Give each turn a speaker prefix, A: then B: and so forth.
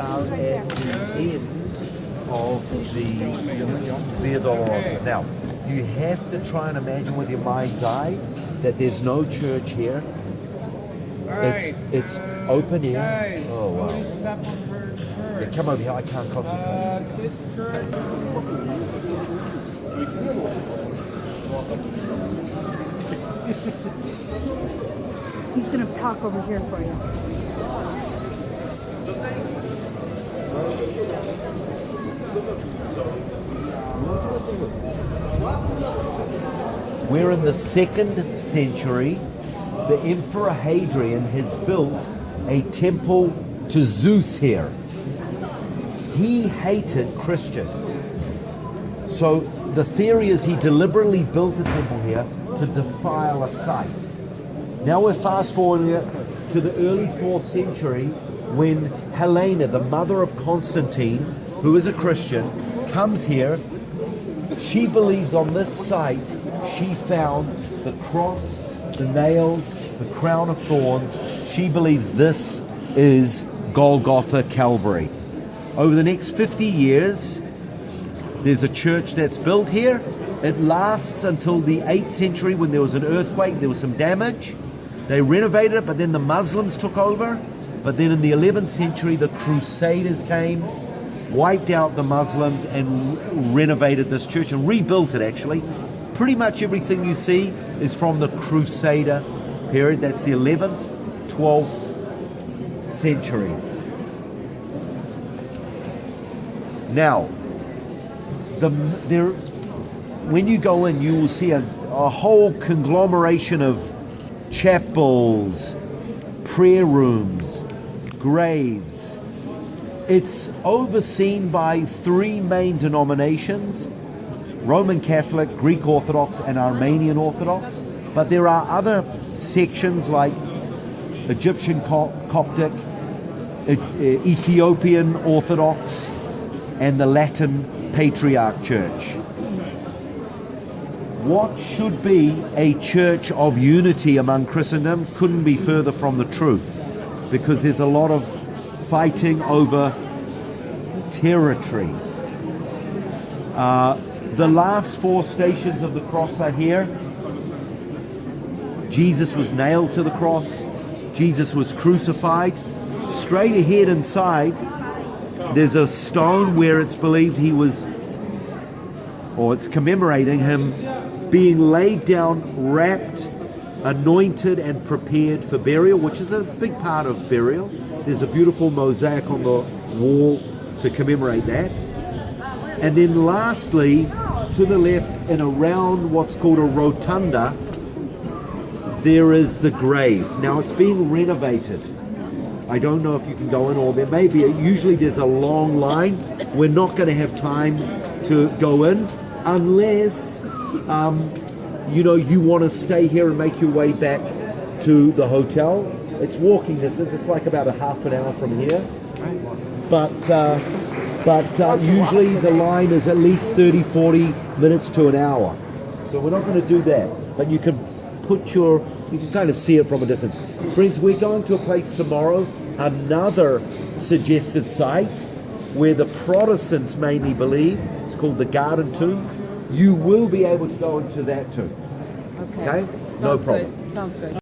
A: are at the end of the Via Dolorosa. Now, you have to try and imagine with your mind's eye that there's no church here. It's open air. Oh wow! Yeah, come over here. I can't concentrate.
B: This church.
C: He's gonna talk over here for you.
A: We're in the 2nd century. The Emperor Hadrian has built a temple to Zeus here. He hated Christians. So the theory is he deliberately built a temple here to defile a site. Now we're fast forwarding to the early 4th century when Helena, the mother of Constantine, who is a Christian, comes here. She believes on this site she found the cross, the nails, the crown of thorns. She believes this is Golgotha, Calvary. Over the next 50 years, there's a church that's built here. It lasts until the 8th century when there was an earthquake, there was some damage. They renovated it, but then the Muslims took over. But then in the 11th century, the Crusaders came, wiped out the Muslims and renovated this church and rebuilt it actually. Pretty much everything you see is from the Crusader period. That's the 11th, 12th centuries. Now, when you go in, you will see a whole conglomeration of chapels, prayer rooms, graves. It's overseen by 3 main denominations: Roman Catholic, Greek Orthodox, and Armenian Orthodox. But there are other sections like Egyptian Coptic, Ethiopian Orthodox, and the Latin Patriarch Church. What should be a church of unity among Christendom couldn't be further from the truth, because there's a lot of fighting over territory. The last 4 stations of the cross are here. Jesus was nailed to the cross. Jesus was crucified. Straight ahead inside, there's a stone where it's believed he was, or it's commemorating him being laid down, wrapped, anointed, and prepared for burial, which is a big part of burial. There's a beautiful mosaic on the wall to commemorate that. And then lastly, to the left and around what's called a rotunda, there is the grave. Now it's being renovated. I don't know if you can go in, or there may be, usually there's a long line. We're not going to have time to go in unless, you want to stay here and make your way back to the hotel. It's walking distance. It's like about a half an hour from here. But usually the line is at least 30, 40 minutes to an hour. So we're not going to do that. But you can kind of see it from a distance. Friends, we're going to a place tomorrow, another suggested site where the Protestants mainly believe. It's called the Garden Tomb. You will be able to go into that too. Okay? No problem.
C: Sounds good.